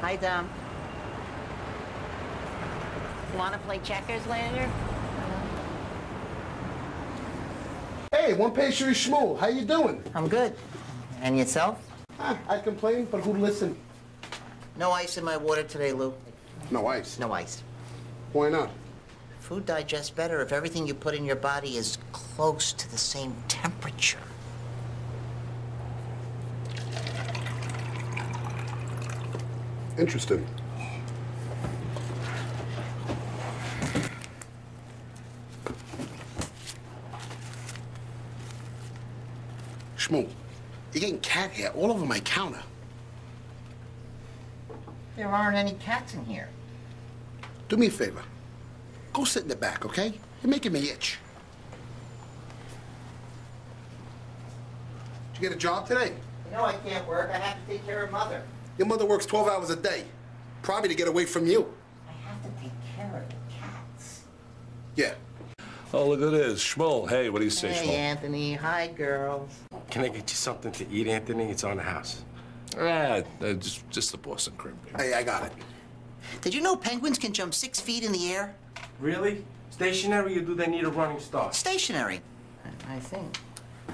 Hi, Dom. You want to play checkers later? Hey, one pastry schmool. How you doing? I'm good. And yourself? I complain, but who'd listen? No ice in my water today, Lou. No ice? No ice. Why not? Food digests better if everything you put in your body is close to the same temperature. Interesting. Schmool, you're getting cat hair all over my counter. There aren't any cats in here. Do me a favor. Go sit in the back, okay? You're making me itch. Did you get a job today? You know I can't work. I have to take care of Mother. Your mother works 12 hours a day. Probably to get away from you. I have to take care of the cats. Yeah. Oh, look at this. Schmoll. Hey, what do you say, Hey, Schmoll? Anthony. Hi, girls. Can I get you something to eat, Anthony? It's on the house. Just the Boston cream. Hey, I got it. Did you know penguins can jump 6 feet in the air? Really? Stationary, or do they need a running start? Stationary, I think.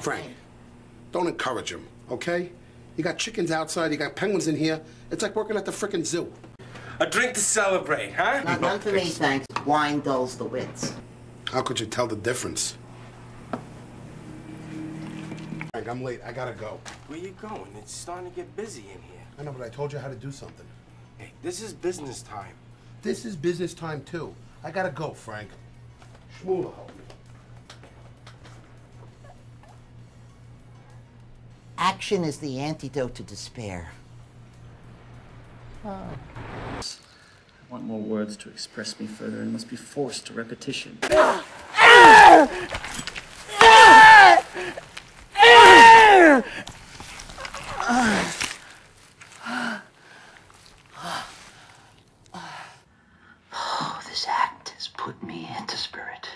Frank, don't encourage him, okay? You got chickens outside, you got penguins in here. It's like working at the frickin' zoo. A drink to celebrate, huh? None for me, thanks. Wine dulls the wits. How could you tell the difference? Frank, I'm late. I gotta go. Where you going? It's starting to get busy in here. I know, but I told you how to do something. Hey, this is business time. This is business time, too. I gotta go, Frank. Schmool will help me. Action is the antidote to despair. I want more words to express me further and must be forced to repetition. This act has put me into spirit.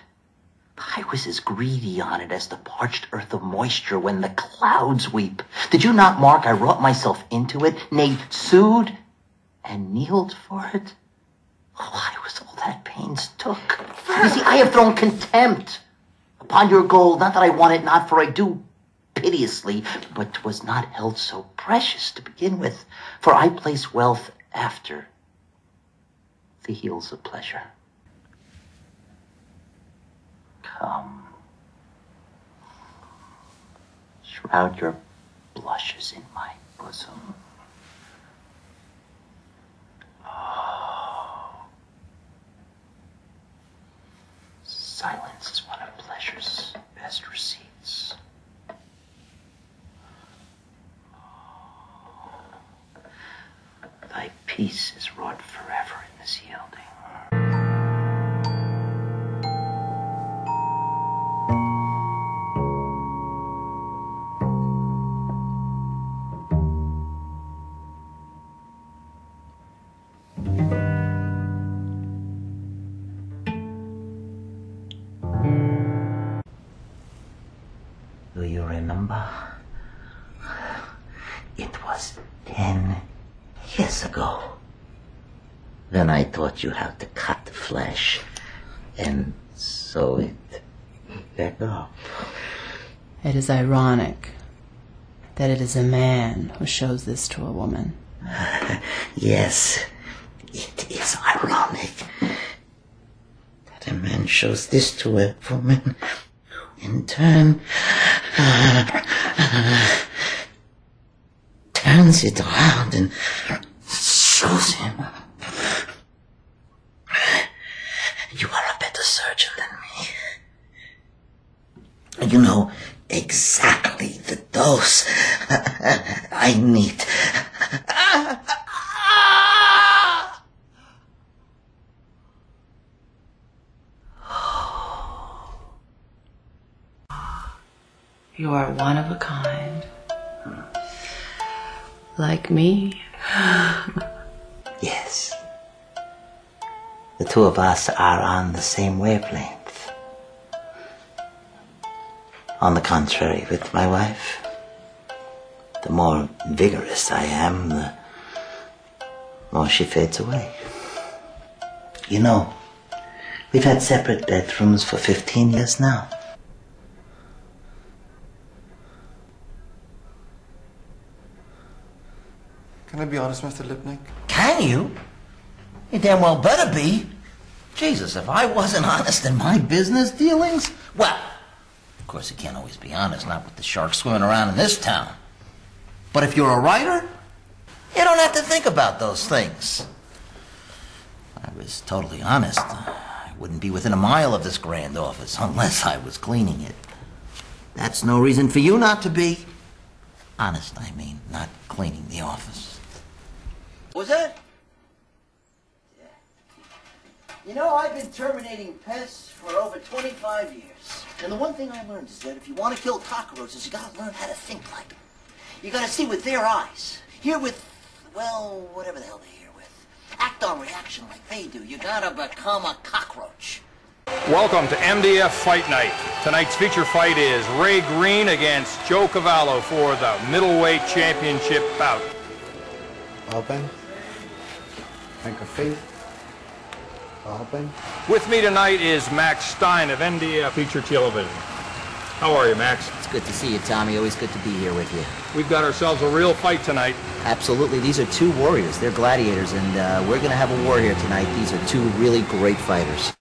I was as greedy on it as the parched earth of moisture when the clouds weep. Did you not mark I wrought myself into it, nay, sued and kneeled for it? Why was all that pains took? You see, I have thrown contempt upon your gold, not that I want it not, for I do piteously, but 'twas not held so precious to begin with, for I place wealth after the heels of pleasure. Come, shroud your blushes in my bosom. Oh, silence is one of pleasure's best receipts. Thy peace is wrought forever in this yielding. Do you remember? It was 10 years ago. Then I taught you how to cut the flesh and sew it back up. It is ironic that it is a man who shows this to a woman. Yes, it is ironic that a man shows this to a woman who in turn turns it around and shows him. You are a better surgeon than me. You know exactly the dose I need. You are one of a kind. Like me. Yes. The two of us are on the same wavelength. On the contrary, with my wife, the more vigorous I am, the more she fades away. You know, we've had separate bedrooms for 15 years now. Can I be honest, Mr. Lipnick? Can you? You damn well better be. Jesus, if I wasn't honest in my business dealings, well, of course you can't always be honest, not with the sharks swimming around in this town. But if you're a writer, you don't have to think about those things. If I was totally honest, I wouldn't be within a mile of this grand office unless I was cleaning it. That's no reason for you not to be. Honest, I mean, not cleaning the office. Was that? You know, I've been terminating pests for over 25 years. And the one thing I learned is that if you want to kill cockroaches, you gotta learn how to think like them. You gotta see with their eyes. Hear with, well, whatever the hell they hear with. Act on reaction like they do. You gotta become a cockroach. Welcome to MDF Fight Night. Tonight's feature fight is Ray Green against Joe Cavallo for the middleweight championship bout. Open. Think of feet. Open. With me tonight is Max Stein of MDF Feature Television. How are you, Max? It's good to see you, Tommy. Always good to be here with you. We've got ourselves a real fight tonight. Absolutely. These are two warriors. They're gladiators, and we're going to have a war here tonight. These are two really great fighters.